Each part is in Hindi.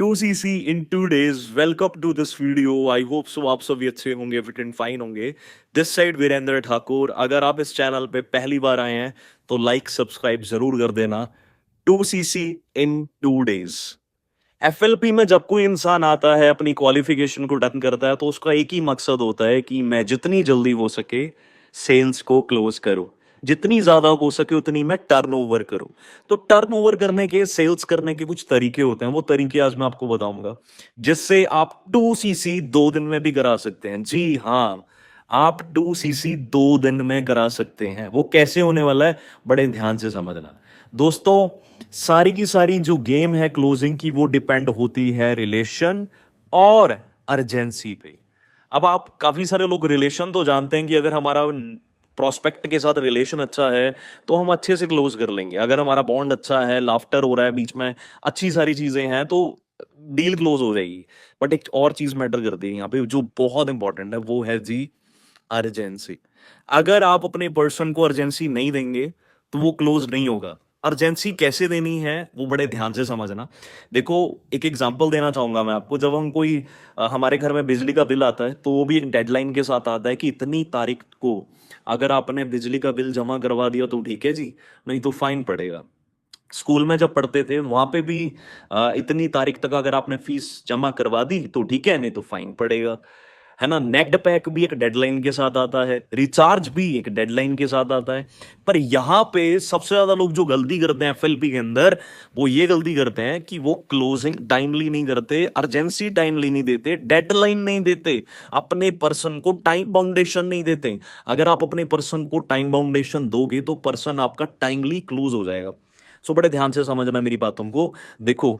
2cc in 2 days. Welcome to this video. I hope so आप सभी अच्छे होंगे, फिट एंड फाइन होंगे. This side Virendra Thakur. अगर आप इस चैनल पे पहली बार आए हैं तो लाइक सब्सक्राइब जरूर कर देना. 2cc in 2 days. एफएलपी में जब कोई इंसान आता है, अपनी क्वालिफिकेशन को डन करता है, तो उसका एक ही मकसद होता है कि मैं जितनी जल्दी हो सके सेल्स को क्लोज करूं, जितनी ज्यादा हो सके उतनी मैं टर्नओवर करूं. तो टर्नओवर करने के, सेल्स करने के कुछ तरीके होते हैं. वो तरीके आज मैं आपको बताऊंगा, जिससे आप 2cc 2 दिन में भी करा सकते हैं. जी हाँ, आप 2cc 2 दिन में करा सकते हैं. वो कैसे होने वाला है, बड़े ध्यान से समझना दोस्तों. सारी की सारी जो गेम है क्लोजिंग की, वो डिपेंड होती है रिलेशन और अर्जेंसी पे. अब आप, काफी सारे लोग रिलेशन तो जानते हैं कि अगर हमारा प्रोस्पेक्ट के साथ रिलेशन अच्छा है तो हम अच्छे से क्लोज कर लेंगे. अगर हमारा बॉन्ड अच्छा है, लाफ्टर हो रहा है बीच में, अच्छी सारी चीजें हैं, तो डील क्लोज हो जाएगी. बट एक और चीज मैटर करती है यहाँ पे, जो बहुत इंपॉर्टेंट है, वो है जी अर्जेंसी. अगर आप अपने पर्सन को अर्जेंसी नहीं देंगे तो वो क्लोज नहीं होगा. अर्जेंसी कैसे देनी है वो बड़े ध्यान से समझना. देखो, एक एग्जांपल देना चाहूंगा मैं आपको. जब हम कोई हमारे घर में बिजली का बिल आता है, तो वो भी एक डेडलाइन के साथ आता है कि इतनी तारीख को अगर आपने बिजली का बिल जमा करवा दिया तो ठीक है जी, नहीं तो फाइन पड़ेगा. स्कूल में जब पढ़ते थे वहां पे भी इतनी तारीख तक अगर आपने फीस जमा करवा दी तो ठीक है, नहीं तो फाइन पड़ेगा, है ना. नेक्ड पैक भी एक डेडलाइन के साथ आता है, रिचार्ज भी एक डेडलाइन के साथ आता है. पर यहां पे सबसे ज्यादा लोग जो गलती करते हैं एफएलपी के अंदर, वो ये गलती करते हैं कि वो क्लोजिंग टाइमली नहीं करते, अर्जेंसी टाइमली नहीं देते, डेडलाइन नहीं देते, अपने पर्सन को टाइम बाउंडेशन नहीं देते. अगर आप अपने पर्सन को टाइम बाउंडेशन दोगे तो पर्सन आपका टाइमली क्लोज हो जाएगा. सो बड़े ध्यान से समझना मेरी बातों को. देखो,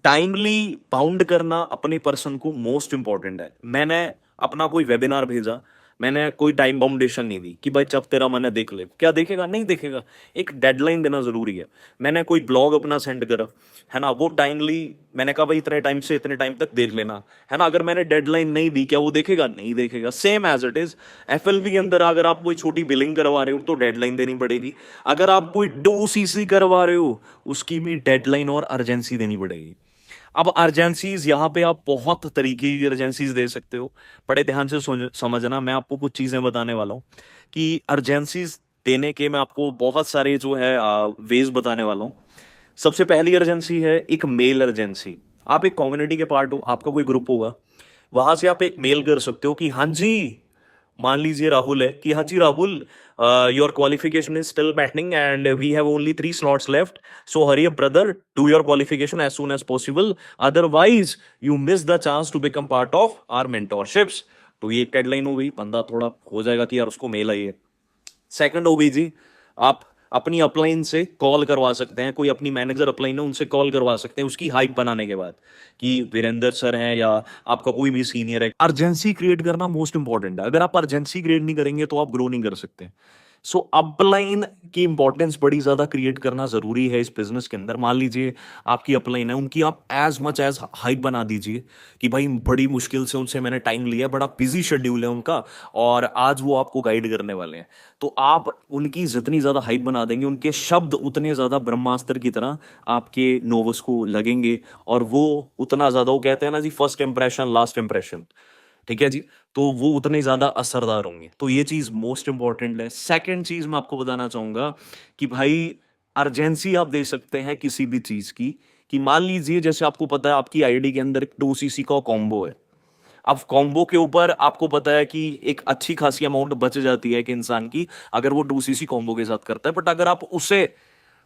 टाइमली बाउंड करना अपने पर्सन को मोस्ट इंपॉर्टेंट है. मैंने अपना कोई वेबिनार भेजा, मैंने कोई टाइम बाउंडेशन नहीं दी कि भाई जब तेरा मन है देख ले. क्या देखेगा? नहीं देखेगा. एक डेडलाइन देना जरूरी है. मैंने कोई ब्लॉग अपना सेंड करा, है ना, वो टाइमली मैंने कहा भाई इतने टाइम से इतने टाइम तक देख लेना, है ना. अगर मैंने डेडलाइन नहीं दी, क्या वो देखेगा? नहीं देखेगा. सेम एज इट इज एफएलवी के अंदर, अगर आप कोई छोटी बिलिंग करवा रहे हो तो डेडलाइन देनी पड़ेगी. अगर आप कोई 2cc करवा रहे हो, उसकी भी डेडलाइन और अर्जेंसी देनी पड़ेगी. अब अर्जेंसीज यहाँ पे आप बहुत तरीके की अर्जेंसीज दे सकते हो. बड़े ध्यान से समझना. मैं आपको कुछ चीजें बताने वाला हूँ कि अर्जेंसीज देने के मैं आपको बहुत सारे जो है वेज बताने वाला हूँ. सबसे पहली अर्जेंसी है एक मेल अर्जेंसी. आप एक कम्युनिटी के पार्ट हो, आपका कोई ग्रुप होगा, वहां से आप एक मेल कर सकते हो कि हाँ जी, मान लीजिए राहुल है, कि हाँ ji Rahul, your qualification is still pending and we have only 3 slots left, so hurry up brother, do your qualification as soon as possible, otherwise you miss the chance to become part of our mentorships. तो ये एक हेडलाइन हो गई, बंदा थोड़ा हो जाएगा कि यार उसको मेल आई है. सेकंड हो गई जी, आप अपनी अपलाइन से कॉल करवा सकते हैं. कोई अपनी मैनेजर अपलाइन है, उनसे कॉल करवा सकते हैं उसकी हाइप बनाने के बाद, कि वीरेंद्र सर हैं या आपका कोई भी सीनियर है. अर्जेंसी क्रिएट करना मोस्ट इंपॉर्टेंट है. अगर आप अर्जेंसी क्रिएट नहीं करेंगे तो आप ग्रो नहीं कर सकते. सो अपलाइन की इंपॉर्टेंस बड़ी ज्यादा क्रिएट करना जरूरी है इस बिजनेस के अंदर. मान लीजिए आपकी अपलाइन है, उनकी आप एज मच एज हाइप बना दीजिए कि भाई बड़ी मुश्किल से उनसे मैंने टाइम लिया, बड़ा बिजी शेड्यूल है उनका और आज वो आपको गाइड करने वाले हैं. तो आप उनकी जितनी ज्यादा हाइप बना देंगे, उनके शब्द उतने ज्यादा ब्रह्मास्त्र की तरह आपके नोवस को लगेंगे, और वो उतना ज्यादा, वो कहते हैं ना जी, फर्स्ट इंप्रेशन लास्ट इंप्रेशन, ठीक है जी, तो वो उतने ज्यादा असरदार होंगे. तो ये चीज मोस्ट इंपॉर्टेंट है. सेकंड चीज मैं आपको बताना चाहूंगा कि भाई अर्जेंसी आप दे सकते हैं किसी भी चीज की, कि मान लीजिए जैसे आपको पता है आपकी आईडी के अंदर एक 2cc का कॉम्बो है. अब कॉम्बो के ऊपर आपको पता है कि एक अच्छी खासी अमाउंट बच जाती है एक इंसान की अगर वो 2cc कॉम्बो के साथ करता है. बट अगर आप उसे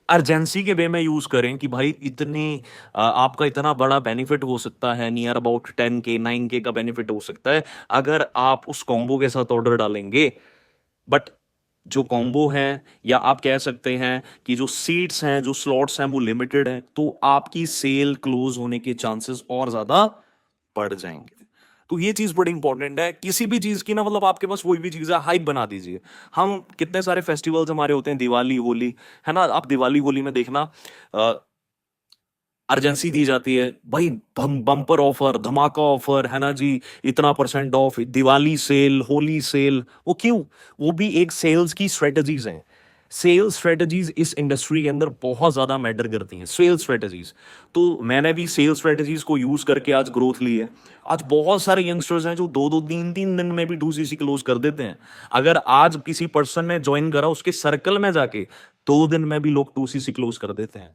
अर्जेंसी के वे में यूज करें कि भाई इतनी आपका इतना बड़ा बेनिफिट हो सकता है, नियर अबाउट 10K 9K का बेनिफिट हो सकता है अगर आप उस कॉम्बो के साथ ऑर्डर डालेंगे. बट जो कॉम्बो है, या आप कह सकते हैं कि जो सीट्स हैं, जो स्लॉट्स हैं, वो लिमिटेड है, तो आपकी सेल क्लोज होने के चांसेस और ज्यादा बढ़ जाएंगे. तो ये चीज बड़ी इंपॉर्टेंट है. किसी भी चीज की ना, मतलब आपके पास कोई भी चीज है, हाइप बना दीजिए. हम कितने सारे फेस्टिवल्स हमारे होते हैं, दिवाली होली, है ना. आप दिवाली होली में देखना, अर्जेंसी दी जाती है भाई, बम्पर ऑफर, धमाका ऑफर, है ना जी, इतना % off, Diwali sale, Holi sale. वो क्यों? वो भी एक सेल्स की स्ट्रेटजीज हैं. सेल्स स्ट्रेटजीज इस इंडस्ट्री के अंदर बहुत ज़्यादा मैटर करती हैं, सेल्स स्ट्रेटजीज। तो मैंने भी सेल्स स्ट्रेटजीज को यूज़ करके आज ग्रोथ ली है। आज बहुत सारे यंगस्टर्स हैं जो 2-2 3-3 दिन में भी 2cc क्लोज कर देते हैं। अगर आज किसी पर्सन ने ज्वाइन करा, उसके सर्कल में जाके 2 दिन में भी लोग 2cc क्लोज कर देते हैं।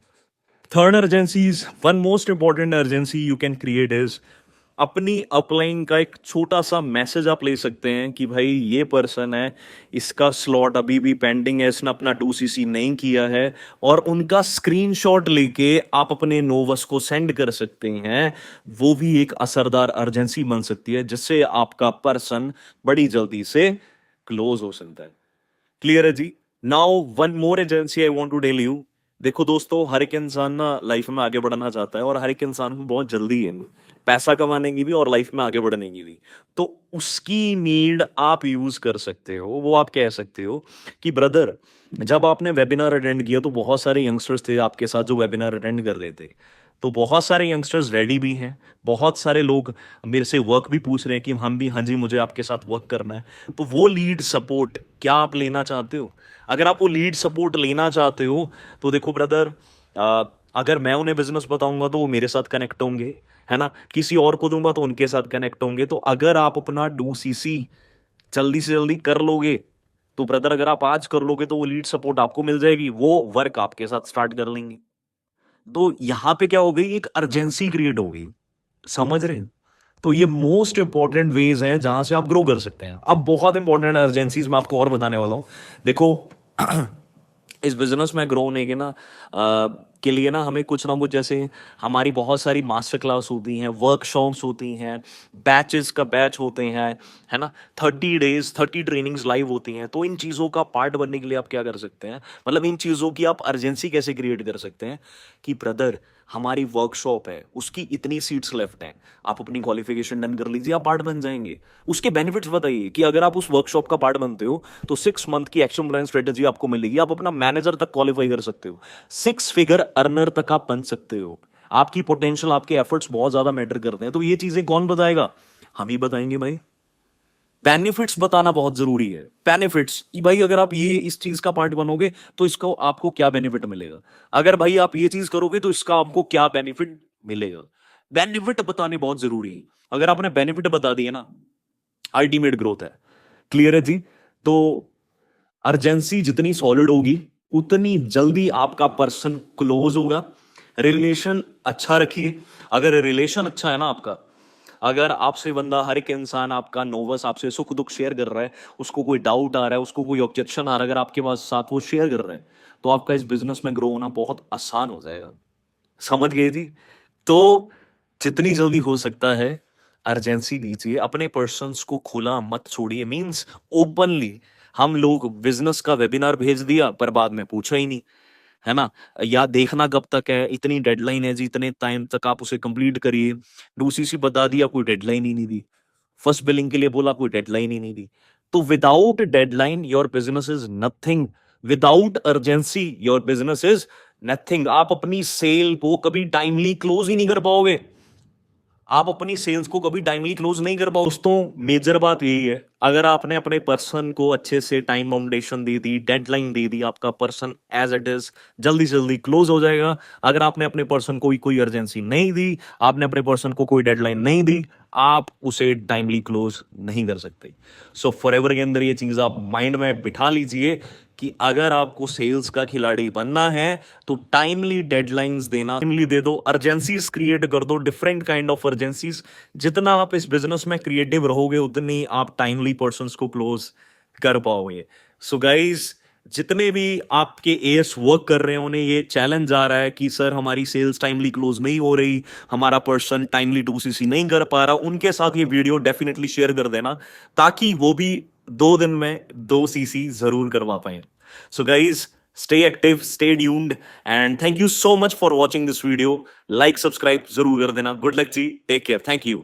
Third urgencies, one most important urgency you can create is अपनी अपलाइन का एक छोटा सा मैसेज आप ले सकते हैं कि भाई ये पर्सन है, इसका स्लॉट अभी भी पेंडिंग है, इसने अपना 2cc नहीं किया है, और उनका स्क्रीनशॉट लेके आप अपने नोवस को सेंड कर सकते हैं। वो भी एक असरदार अर्जेंसी बन सकती है जिससे आपका पर्सन बड़ी जल्दी से क्लोज हो सकता है। क्लियर है जी? Now one more agency I want to tell you. देखो दोस्तों, हर एक इंसान ना लाइफ में आगे बढ़ना चाहता है और हर एक इंसान को बहुत जल्दी है पैसा कमाने की भी और लाइफ में आगे बढ़ने की भी। तो उसकी नीड आप यूज कर सकते हो। वो आप कह सकते हो कि ब्रदर, जब आपने वेबिनार अटेंड किया तो बहुत सारे यंगस्टर्स थे आपके साथ जो वेबिनार अटेंड कर रहे थे। तो बहुत सारे यंगस्टर्स रेडी भी हैं, बहुत सारे लोग मेरे से वर्क भी पूछ रहे हैं कि हम भी, हाँ जी मुझे आपके साथ वर्क करना है। तो वो लीड सपोर्ट क्या आप लेना चाहते हो? अगर आप वो लीड सपोर्ट लेना चाहते हो तो देखो ब्रदर, अगर मैं उन्हें बिजनेस बताऊंगा तो वो मेरे साथ कनेक्ट होंगे, है ना। किसी और को दूंगा तो उनके साथ कनेक्ट होंगे। तो अगर आप अपना 2cc जल्दी से जल्दी कर लोगे तो ब्रदर, अगर आप आज कर लोगे तो वो लीड सपोर्ट आपको मिल जाएगी, वो वर्क आपके साथ स्टार्ट कर लेंगे। तो यहां पे क्या हो गई, एक अर्जेंसी क्रिएट हो गई। समझ रहे हैं? तो ये मोस्ट इंपॉर्टेंट वेज हैं जहां से आप ग्रो कर सकते हैं। अब बहुत इंपॉर्टेंट अर्जेंसीज मैं आपको और बताने वाला हूं। देखो इस बिजनेस में ग्रो होने के ना के लिए ना हमें कुछ ना कुछ, जैसे हमारी बहुत सारी मास्टर क्लास होती हैं, वर्कशॉप्स होती हैं, बैचेस का बैच होते हैं, है ना। 30 days 30 ट्रेनिंग्स लाइव होती हैं। तो इन चीज़ों का पार्ट बनने के लिए आप क्या कर सकते हैं, मतलब इन चीज़ों की आप अर्जेंसी कैसे क्रिएट कर सकते हैं कि ब्रदर, हमारी वर्कशॉप है, उसकी इतनी सीट्स लेफ्ट हैं, आप अपनी क्वालिफिकेशन डन कर लीजिए, आप पार्ट बन जाएंगे। उसके बेनिफिट्स बताइए कि अगर आप उस वर्कशॉप का पार्ट बनते हो तो 6 मंथ की एक्शन प्लान स्ट्रेटेजी आपको मिलेगी, आप अपना मैनेजर तक क्वालिफाई कर सकते हो, 6 फिगर अर्नर तक आप बन सकते हो। आपकी पोटेंशियल, आपके एफर्ट्स बहुत ज्यादा मैटर करते हैं। तो ये चीजें कौन बताएगा? हम ही बताएंगे भाई। बेनिफिट्स बताना बहुत जरूरी है। बेनिफिट्स कि भाई अगर आप ये इस चीज का पार्ट बनोगे तो इसको आपको क्या बेनिफिट मिलेगा, अगर भाई आप ये चीज करोगे तो इसका आपको क्या बेनिफिट मिलेगा। बेनिफिट बताने बहुत जरूरी है। अगर आपने बेनिफिट बता दिए ना, अल्टीमेट ग्रोथ है। क्लियर है जी? तो अर्जेंसी जितनी सॉलिड होगी उतनी जल्दी आपका पर्सन क्लोज होगा। रिलेशन अच्छा रखिए। अगर रिलेशन अच्छा है ना आपका, अगर आपसे बंदा, हर एक इंसान आपका नोवस, आपसे सुख दुख शेयर कर रहा है, उसको कोई डाउट आ रहा है, उसको कोई ऑब्जेक्शन आ रहा है, अगर आपके पास साथ वो शेयर कर रहा है तो आपका इस बिजनेस में ग्रो होना बहुत आसान हो जाएगा। समझ गए जी? तो जितनी जल्दी हो सकता है अर्जेंसी लीजिए, अपने पर्सन्स को खुला मत छोड़िए। मींस ओपनली हम लोग बिजनेस का वेबिनार भेज दिया पर बाद में पूछा ही नहीं, है ना। या देखना कब तक है, इतनी डेडलाइन है जी, इतने टाइम तक आप उसे कंप्लीट करिए। डीसीसी बता दिया, कोई डेडलाइन ही नहीं दी। फर्स्ट बिलिंग के लिए बोला, कोई डेडलाइन ही नहीं दी। तो without deadline your business is nothing. Without urgency your business is nothing. आप अपनी सेल को कभी टाइमली क्लोज ही नहीं कर पाओगे। आप अपनी सेल्स को कभी टाइमली क्लोज नहीं कर पाओ। दोस्तों, मेजर बात यही है, अगर आपने अपने पर्सन को अच्छे से टाइम बाउंडेशन दे दी, डेडलाइन दे दी, आपका पर्सन एज इट इज जल्दी से जल्दी क्लोज हो जाएगा। अगर आपने अपने पर्सन को कोई अर्जेंसी नहीं दी, आपने अपने पर्सन को कोई डेडलाइन नहीं दी, आप उसे टाइमली क्लोज नहीं कर सकते। सो फॉरएवर के अंदर ये चीज आप माइंड में बिठा लीजिए कि अगर आपको सेल्स का खिलाड़ी बनना है तो टाइमली डेडलाइंस देना, टाइमली दे दो, अर्जेंसीज क्रिएट कर दो, डिफरेंट काइंड ऑफ अर्जेंसीज। जितना आप इस बिजनेस में क्रिएटिव रहोगे उतनी आप टाइमली पर्संस को क्लोज कर पाओगे। सो गाइज, जितने भी आपके एएस वर्क कर रहे हैं उन्हें ये चैलेंज आ रहा है कि सर हमारी सेल्स टाइमली क्लोज नहीं हो रही, हमारा पर्सन टाइमली 2cc नहीं कर पा रहा, उनके साथ ये वीडियो डेफिनेटली शेयर कर देना ताकि वो भी 2 दिन में 2cc जरूर करवा पाए। So guys, stay active, stay tuned, and thank you so much for watching this video. Like, subscribe जरूर कर देना। Good luck ji, take care, thank you.